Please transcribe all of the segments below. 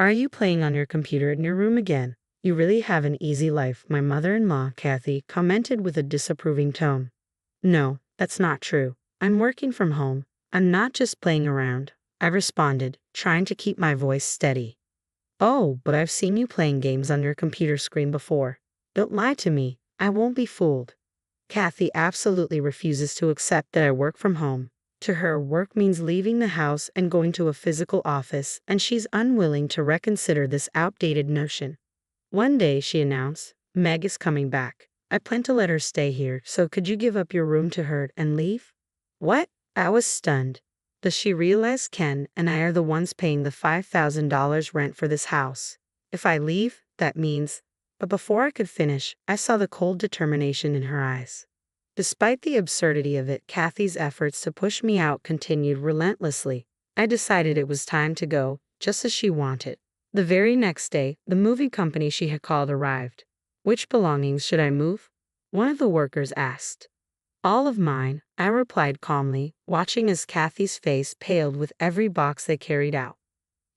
Are you playing on your computer in your room again? You really have an easy life, my mother-in-law, Kathy, commented with a disapproving tone. No, that's not true. I'm working from home. I'm not just playing around, I responded, trying to keep my voice steady. Oh, but I've seen you playing games on your computer screen before. Don't lie to me, I won't be fooled. Kathy absolutely refuses to accept that I work from home. To her, work means leaving the house and going to a physical office, and she's unwilling to reconsider this outdated notion. One day, she announced, Meg is coming back. I plan to let her stay here, so could you give up your room to her and leave? What? I was stunned. Does she realize Ken and I are the ones paying the $5,000 rent for this house? If I leave, that means. But before I could finish, I saw the cold determination in her eyes. Despite the absurdity of it, Kathy's efforts to push me out continued relentlessly. I decided it was time to go, just as she wanted. The very next day, the moving company she had called arrived. Which belongings should I move? One of the workers asked. All of mine, I replied calmly, watching as Kathy's face paled with every box they carried out.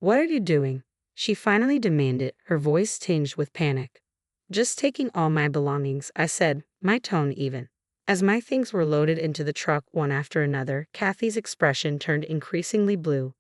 What are you doing? She finally demanded, her voice tinged with panic. Just taking all my belongings, I said, my tone even. As my things were loaded into the truck one after another, Kathy's expression turned increasingly blue.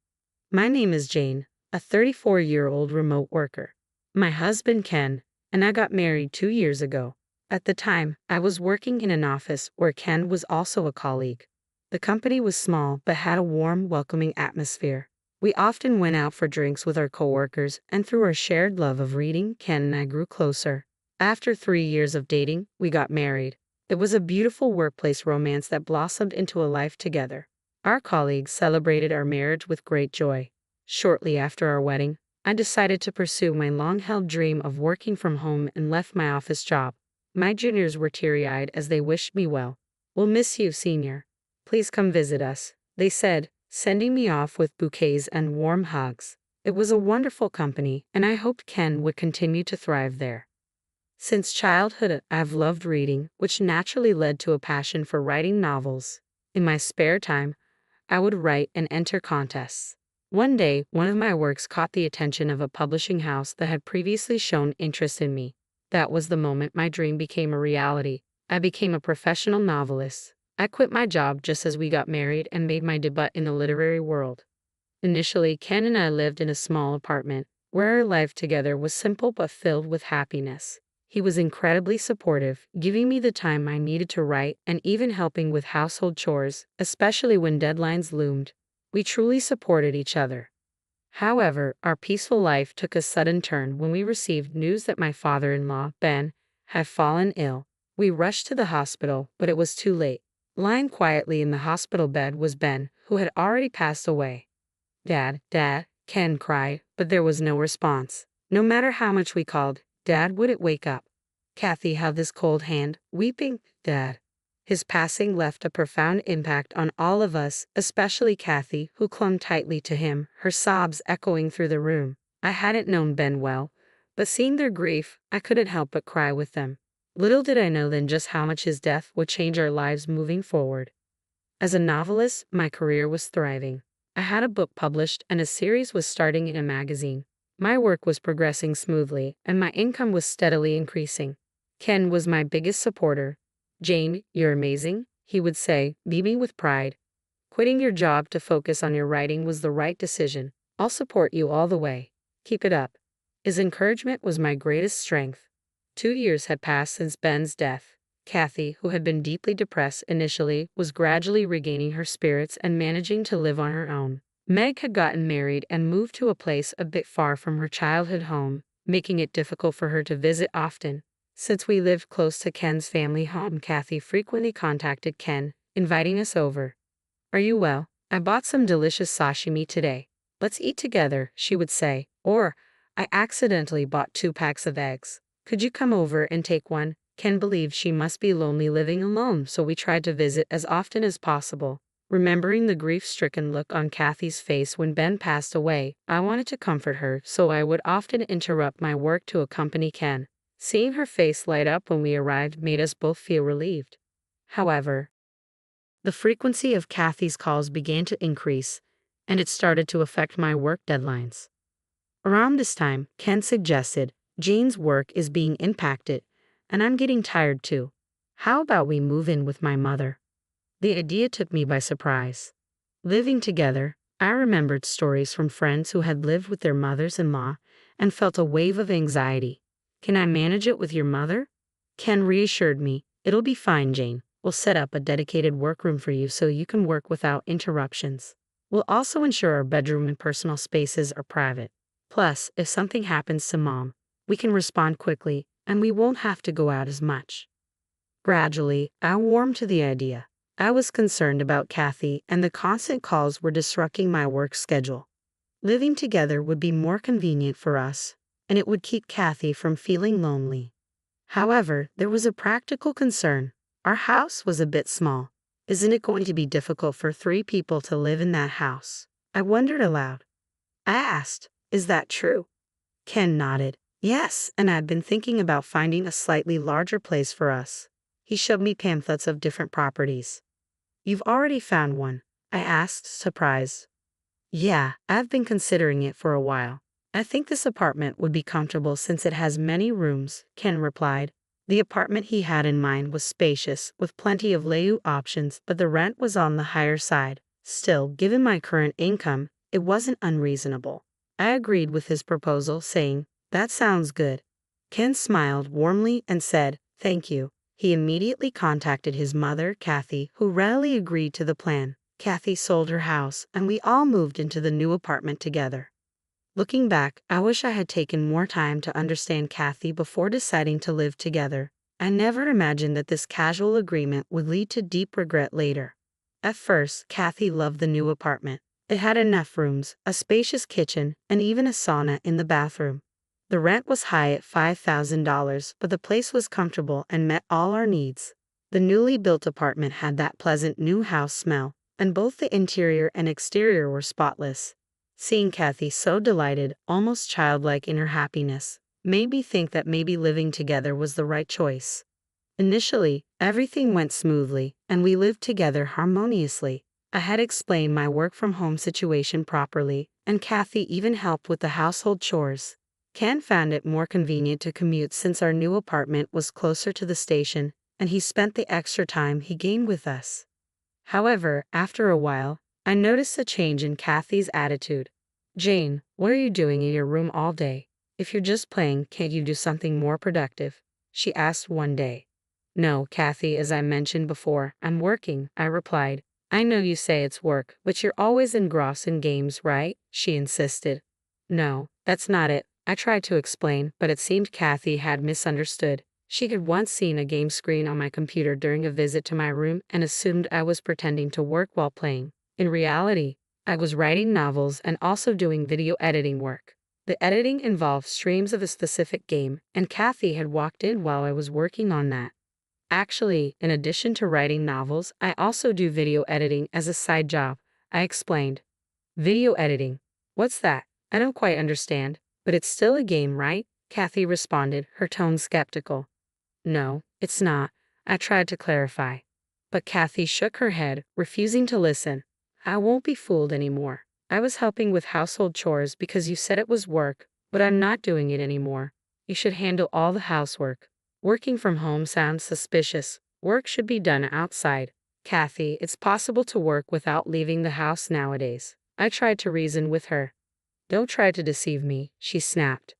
My name is Jane, a 34-year-old remote worker. My husband Ken, and I got married 2 years ago. At the time, I was working in an office where Ken was also a colleague. The company was small but had a warm, welcoming atmosphere. We often went out for drinks with our coworkers, and through our shared love of reading, Ken and I grew closer. After 3 years of dating, we got married. It was a beautiful workplace romance that blossomed into a life together. Our colleagues celebrated our marriage with great joy. Shortly after our wedding, I decided to pursue my long-held dream of working from home and left my office job. My juniors were teary-eyed as they wished me well. We'll miss you, senior. Please come visit us, they said, sending me off with bouquets and warm hugs. It was a wonderful company, and I hoped Ken would continue to thrive there. Since childhood, I've loved reading, which naturally led to a passion for writing novels. In my spare time, I would write and enter contests. One day, one of my works caught the attention of a publishing house that had previously shown interest in me. That was the moment my dream became a reality. I became a professional novelist. I quit my job just as we got married and made my debut in the literary world. Initially, Ken and I lived in a small apartment, where our life together was simple but filled with happiness. He was incredibly supportive, giving me the time I needed to write and even helping with household chores, especially when deadlines loomed. We truly supported each other. However, our peaceful life took a sudden turn when we received news that my father-in-law, Ben, had fallen ill. We rushed to the hospital, but it was too late. Lying quietly in the hospital bed was Ben, who had already passed away. Dad, Dad, Ken cried, but there was no response. No matter how much we called, Dad wouldn't wake up. Kathy held his cold hand, weeping, Dad. His passing left a profound impact on all of us, especially Kathy, who clung tightly to him, her sobs echoing through the room. I hadn't known Ben well, but seeing their grief, I couldn't help but cry with them. Little did I know then just how much his death would change our lives moving forward. As a novelist, my career was thriving. I had a book published and a series was starting in a magazine. My work was progressing smoothly, and my income was steadily increasing. Ken was my biggest supporter. Jane, you're amazing, he would say, beaming with pride. Quitting your job to focus on your writing was the right decision. I'll support you all the way. Keep it up. His encouragement was my greatest strength. 2 years had passed since Ben's death. Kathy, who had been deeply depressed initially, was gradually regaining her spirits and managing to live on her own. Meg had gotten married and moved to a place a bit far from her childhood home, making it difficult for her to visit often. Since we lived close to Ken's family home, Kathy frequently contacted Ken, inviting us over. Are you well? I bought some delicious sashimi today. Let's eat together, she would say. Or, I accidentally bought 2 packs of eggs. Could you come over and take one? Ken believed she must be lonely living alone, so we tried to visit as often as possible. Remembering the grief-stricken look on Kathy's face when Ben passed away, I wanted to comfort her, so I would often interrupt my work to accompany Ken. Seeing her face light up when we arrived made us both feel relieved. However, the frequency of Kathy's calls began to increase, and it started to affect my work deadlines. Around this time, Ken suggested, Jane's work is being impacted, and I'm getting tired too. How about we move in with my mother? The idea took me by surprise. Living together, I remembered stories from friends who had lived with their mothers-in-law and felt a wave of anxiety. Can I manage it with your mother? Ken reassured me, it'll be fine, Jane. We'll set up a dedicated workroom for you so you can work without interruptions. We'll also ensure our bedroom and personal spaces are private. Plus, if something happens to Mom, we can respond quickly and we won't have to go out as much. Gradually, I warmed to the idea. I was concerned about Kathy, and the constant calls were disrupting my work schedule. Living together would be more convenient for us, and it would keep Kathy from feeling lonely. However, there was a practical concern. Our house was a bit small. Isn't it going to be difficult for 3 people to live in that house? I wondered aloud. I asked, is that true? Ken nodded. Yes, and I'd been thinking about finding a slightly larger place for us. He showed me pamphlets of different properties. You've already found one? I asked, surprised. Yeah, I've been considering it for a while. I think this apartment would be comfortable since it has many rooms, Ken replied. The apartment he had in mind was spacious, with plenty of layout options, but the rent was on the higher side. Still, given my current income, it wasn't unreasonable. I agreed with his proposal, saying, that sounds good. Ken smiled warmly and said, thank you. He immediately contacted his mother, Kathy, who readily agreed to the plan. Kathy sold her house, and we all moved into the new apartment together. Looking back, I wish I had taken more time to understand Kathy before deciding to live together. I never imagined that this casual agreement would lead to deep regret later. At first, Kathy loved the new apartment. It had enough rooms, a spacious kitchen, and even a sauna in the bathroom. The rent was high at $5,000, but the place was comfortable and met all our needs. The newly built apartment had that pleasant new house smell, and both the interior and exterior were spotless. Seeing Kathy so delighted, almost childlike in her happiness, made me think that maybe living together was the right choice. Initially, everything went smoothly, and we lived together harmoniously. I had explained my work-from-home situation properly, and Kathy even helped with the household chores. Ken found it more convenient to commute since our new apartment was closer to the station, and he spent the extra time he gained with us. However, after a while, I noticed a change in Kathy's attitude. Jane, what are you doing in your room all day? If you're just playing, can't you do something more productive? She asked one day. No, Kathy, as I mentioned before, I'm working, I replied. I know you say it's work, but you're always engrossed in games, right? She insisted. No, that's not it. I tried to explain, but it seemed Kathy had misunderstood. She had once seen a game screen on my computer during a visit to my room and assumed I was pretending to work while playing. In reality, I was writing novels and also doing video editing work. The editing involved streams of a specific game, and Kathy had walked in while I was working on that. Actually, in addition to writing novels, I also do video editing as a side job, I explained. Video editing? What's that? I don't quite understand, but it's still a game, right? Kathy responded, her tone skeptical. No, it's not, I tried to clarify. But Kathy shook her head, refusing to listen. I won't be fooled anymore. I was helping with household chores because you said it was work, but I'm not doing it anymore. You should handle all the housework. Working from home sounds suspicious. Work should be done outside. Kathy, it's possible to work without leaving the house nowadays. I tried to reason with her. Don't try to deceive me, she snapped.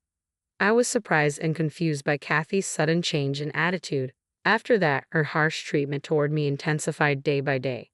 I was surprised and confused by Kathy's sudden change in attitude. After that, her harsh treatment toward me intensified day by day.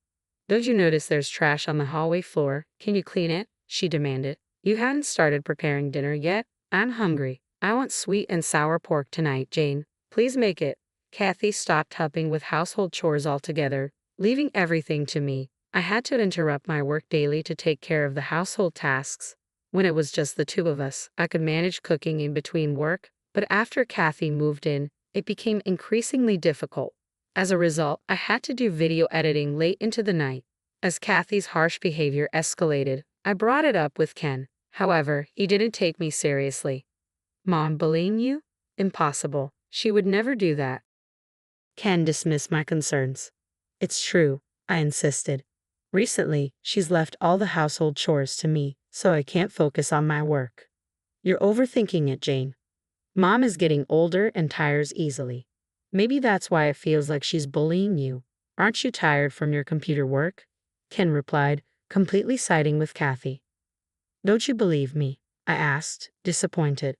Don't you notice there's trash on the hallway floor? Can you clean it? She demanded. You hadn't started preparing dinner yet? I'm hungry. I want sweet and sour pork tonight, Jane. Please make it. Kathy stopped helping with household chores altogether, leaving everything to me. I had to interrupt my work daily to take care of the household tasks. When it was just the two of us, I could manage cooking in between work, but after Kathy moved in, it became increasingly difficult. As a result, I had to do video editing late into the night. As Kathy's harsh behavior escalated, I brought it up with Ken. However, he didn't take me seriously. Mom bullying you? Impossible. She would never do that. Ken dismissed my concerns. It's true, I insisted. Recently, she's left all the household chores to me, so I can't focus on my work. You're overthinking it, Jane. Mom is getting older and tires easily. Maybe that's why it feels like she's bullying you. Aren't you tired from your computer work? Ken replied, completely siding with Kathy. Don't you believe me? I asked, disappointed.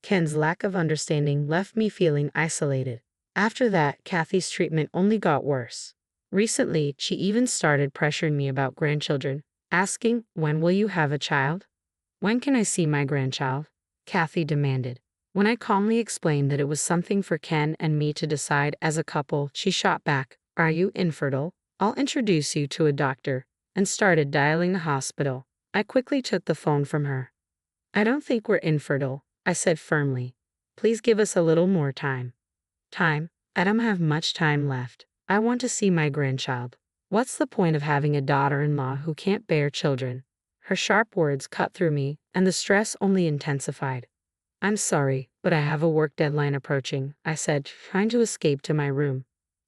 Ken's lack of understanding left me feeling isolated. After that, Kathy's treatment only got worse. Recently, she even started pressuring me about grandchildren, asking, when will you have a child? When can I see my grandchild? Kathy demanded. When I calmly explained that it was something for Ken and me to decide as a couple, she shot back, are you infertile? I'll introduce you to a doctor, and started dialing the hospital. I quickly took the phone from her. I don't think we're infertile, I said firmly. Please give us a little more time. Time? I don't have much time left. I want to see my grandchild. What's the point of having a daughter-in-law who can't bear children? Her sharp words cut through me, and the stress only intensified. I'm sorry, but I have a work deadline approaching, I said, trying to escape to my room.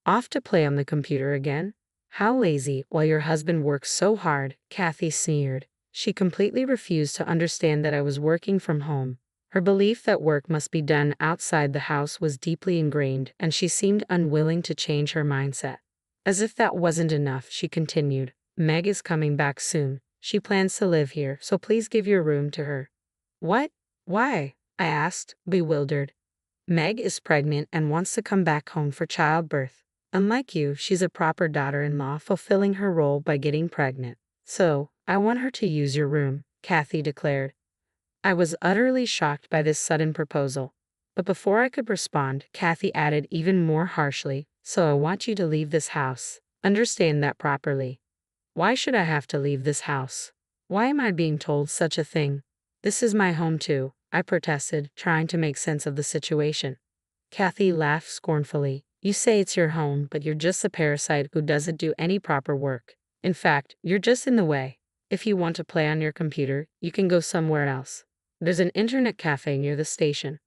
Off to play on the computer again? How lazy, while your husband works so hard, Kathy sneered. She completely refused to understand that I was working from home. Her belief that work must be done outside the house was deeply ingrained, and she seemed unwilling to change her mindset. As if that wasn't enough, she continued, Meg is coming back soon. She plans to live here, so please give your room to her. What? Why? I asked, bewildered. Meg is pregnant and wants to come back home for childbirth. Unlike you, she's a proper daughter-in-law fulfilling her role by getting pregnant. So, I want her to use your room, Kathy declared. I was utterly shocked by this sudden proposal. But before I could respond, Kathy added even more harshly, so I want you to leave this house. Understand that properly. Why should I have to leave this house? Why am I being told such a thing? This is my home too, I protested, trying to make sense of the situation. Kathy laughed scornfully. You say it's your home, but you're just a parasite who doesn't do any proper work. In fact, you're just in the way. If you want to play on your computer, you can go somewhere else. There's an internet cafe near the station.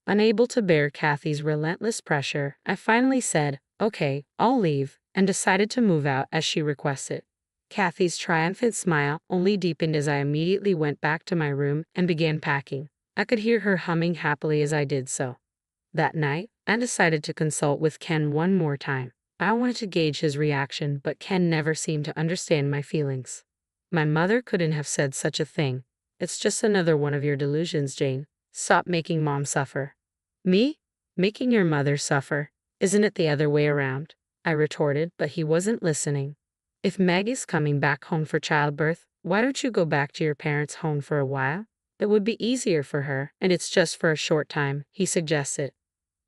Unable to bear Kathy's relentless pressure, I finally said, okay, I'll leave, and decided to move out as she requested. Kathy's triumphant smile only deepened as I immediately went back to my room and began packing. I could hear her humming happily as I did so. That night, I decided to consult with Ken one more time. I wanted to gauge his reaction, but Ken never seemed to understand my feelings. My mother couldn't have said such a thing. It's just another one of your delusions, Jane. Stop making Mom suffer. Me? Making your mother suffer? Isn't it the other way around? I retorted, but he wasn't listening. If Maggie's coming back home for childbirth, why don't you go back to your parents' home for a while? It would be easier for her, and it's just for a short time, he suggested.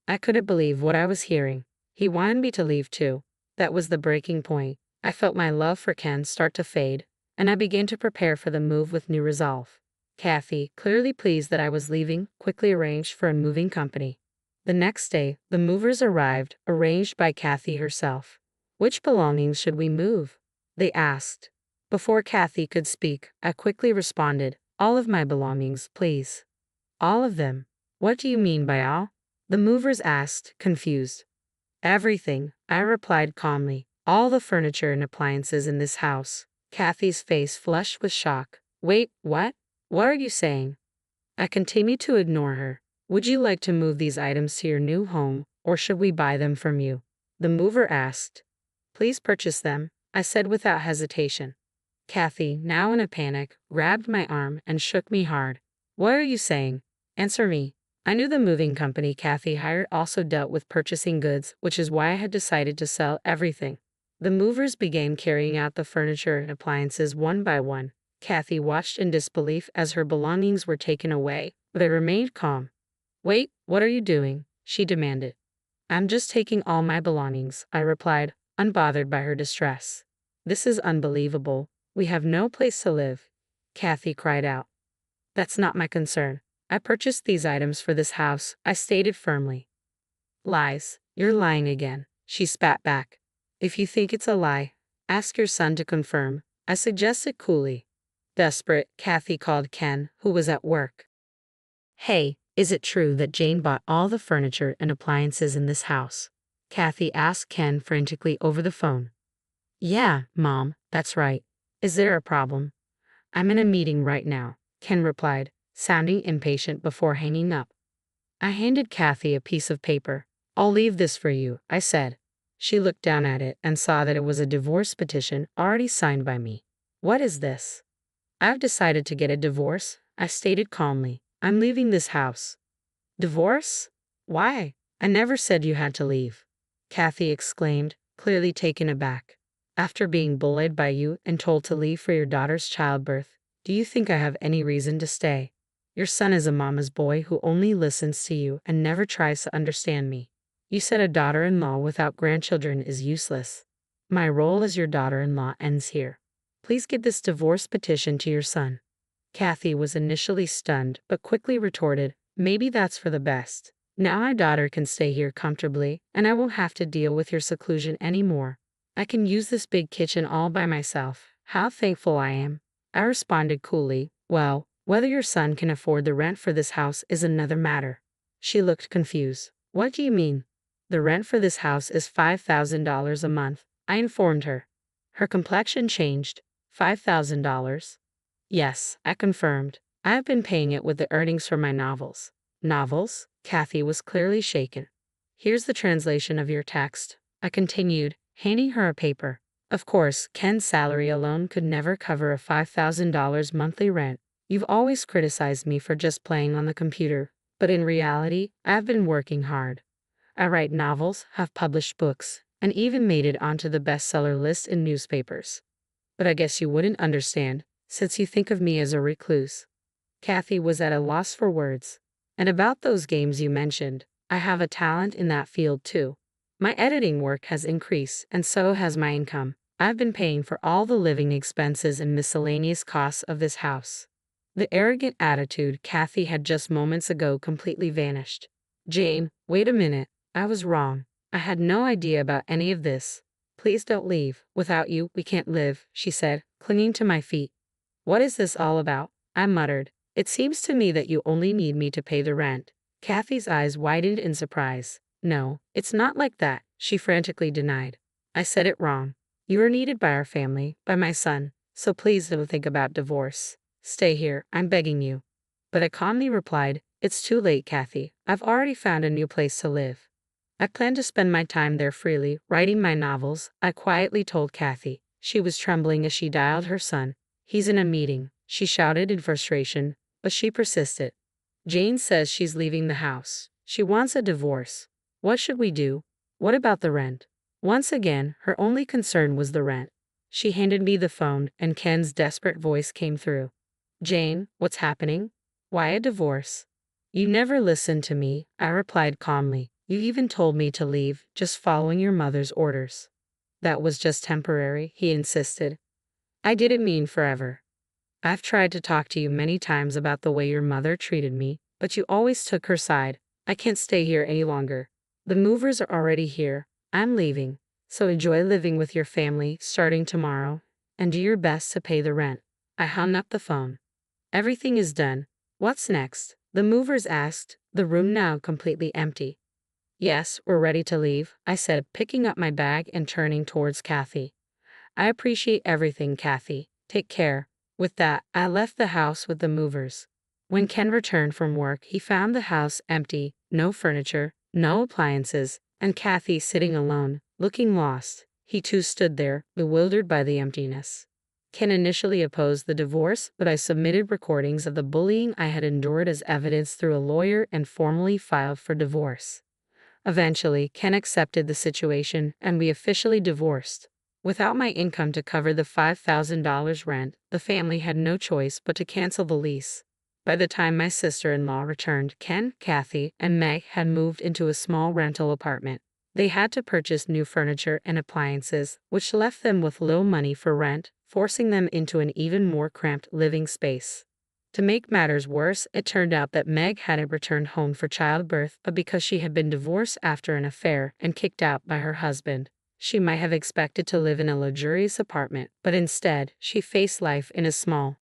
I couldn't believe what I was hearing. He wanted me to leave too. That was the breaking point. I felt my love for Ken start to fade, and I began to prepare for the move with new resolve. Kathy, clearly pleased that I was leaving, quickly arranged for a moving company. The next day, the movers arrived, arranged by Kathy herself. Which belongings should we move? They asked. Before Kathy could speak, I quickly responded, all of my belongings, please. All of them? What do you mean by all? The movers asked, confused. Everything, I replied calmly. All the furniture and appliances in this house. Kathy's face flushed with shock. Wait, what? What are you saying? I continued to ignore her. Would you like to move these items to your new home, or should we buy them from you? The mover asked. Please purchase them, I said without hesitation. Kathy, now in a panic, grabbed my arm and shook me hard. What are you saying? Answer me. I knew the moving company Kathy hired also dealt with purchasing goods, which is why I had decided to sell everything. The movers began carrying out the furniture and appliances one by one. Kathy watched in disbelief as her belongings were taken away, but I remained calm. Wait, what are you doing? She demanded. I'm just taking all my belongings, I replied, unbothered by her distress. This is unbelievable. We have no place to live. Kathy cried out. That's not my concern. I purchased these items for this house, I stated firmly. Lies. You're lying again, she spat back. If you think it's a lie, ask your son to confirm, I suggested coolly. Desperate, Kathy called Ken, who was at work. Hey, is it true that Jane bought all the furniture and appliances in this house? Kathy asked Ken frantically over the phone. Yeah, Mom, that's right. Is there a problem? I'm in a meeting right now, Ken replied, sounding impatient before hanging up. I handed Kathy a piece of paper. "I'll leave this for you," I said. She looked down at it and saw that it was a divorce petition already signed by me. "What is this?" "I've decided to get a divorce," I stated calmly. "I'm leaving this house." "Divorce? Why? I never said you had to leave," Kathy exclaimed, clearly taken aback. "After being bullied by you and told to leave for your daughter's childbirth, do you think I have any reason to stay? Your son is a mama's boy who only listens to you and never tries to understand me. You said a daughter-in-law without grandchildren is useless. My role as your daughter-in-law ends here. Please give this divorce petition to your son." Kathy was initially stunned, but quickly retorted, "Maybe that's for the best. Now my daughter can stay here comfortably, and I won't have to deal with your seclusion anymore. I can use this big kitchen all by myself. How thankful I am." I responded coolly, "Well, whether your son can afford the rent for this house is another matter." She looked confused. "What do you mean?" "The rent for this house is $5,000 a month," I informed her. Her complexion changed. $5,000? "Yes," I confirmed. "I have been paying it with the earnings from my novels." "Novels?" Kathy was clearly shaken. "Here's the translation of your text," I continued, handing her a paper. "Of course, Ken's salary alone could never cover a $5,000 monthly rent. You've always criticized me for just playing on the computer, but in reality, I've been working hard. I write novels, have published books, and even made it onto the bestseller list in newspapers. But I guess you wouldn't understand, since you think of me as a recluse." Kathy was at a loss for words. "And about those games you mentioned, I have a talent in that field too. My editing work has increased, and so has my income. I've been paying for all the living expenses and miscellaneous costs of this house." The arrogant attitude Kathy had just moments ago completely vanished. "Jane, wait a minute. I was wrong. I had no idea about any of this. Please don't leave. Without you, we can't live," she said, clinging to my feet. "What is this all about?" I muttered. "It seems to me that you only need me to pay the rent." Kathy's eyes widened in surprise. "No, it's not like that," she frantically denied. "I said it wrong. You are needed by our family, by my son, so please don't think about divorce. Stay here, I'm begging you." But I calmly replied, "It's too late, Kathy. I've already found a new place to live. I plan to spend my time there freely, writing my novels," I quietly told Kathy. She was trembling as she dialed her son. "He's in a meeting," she shouted in frustration, but she persisted. "Jane says she's leaving the house. She wants a divorce. What should we do? What about the rent?" Once again, her only concern was the rent. She handed me the phone, and Ken's desperate voice came through. "Jane, what's happening? Why a divorce?" "You never listened to me," I replied calmly. "You even told me to leave, just following your mother's orders." "That was just temporary," he insisted. "I didn't mean forever. I've tried to talk to you many times about the way your mother treated me, but you always took her side. I can't stay here any longer. The movers are already here. I'm leaving. So enjoy living with your family starting tomorrow, and do your best to pay the rent." I hung up the phone. "Everything is done. What's next?" the movers asked, the room now completely empty. "Yes, we're ready to leave," I said, picking up my bag and turning towards Kathy. "I appreciate everything, Kathy. Take care." With that, I left the house with the movers. When Ken returned from work, he found the house empty, no furniture, no appliances, and Kathy sitting alone, looking lost. He too stood there, bewildered by the emptiness. Ken initially opposed the divorce, but I submitted recordings of the bullying I had endured as evidence through a lawyer and formally filed for divorce. Eventually, Ken accepted the situation, and we officially divorced. Without my income to cover the $5,000 rent, the family had no choice but to cancel the lease. By the time my sister-in-law returned, Ken, Kathy, and Meg had moved into a small rental apartment. They had to purchase new furniture and appliances, which left them with little money for rent, forcing them into an even more cramped living space. To make matters worse, it turned out that Meg hadn't returned home for childbirth, but because she had been divorced after an affair and kicked out by her husband. She might have expected to live in a luxurious apartment, but instead, she faced life in a small,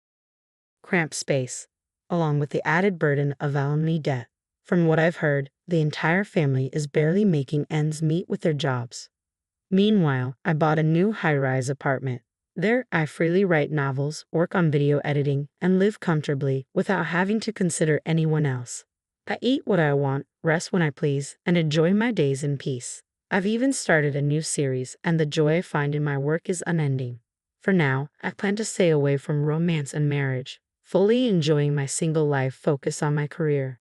cramped space, along with the added burden of alimony debt. From what I've heard, the entire family is barely making ends meet with their jobs. Meanwhile, I bought a new high-rise apartment. There, I freely write novels, work on video editing, and live comfortably without having to consider anyone else. I eat what I want, rest when I please, and enjoy my days in peace. I've even started a new series, and the joy I find in my work is unending. For now, I plan to stay away from romance and marriage, fully enjoying my single life, focus on my career.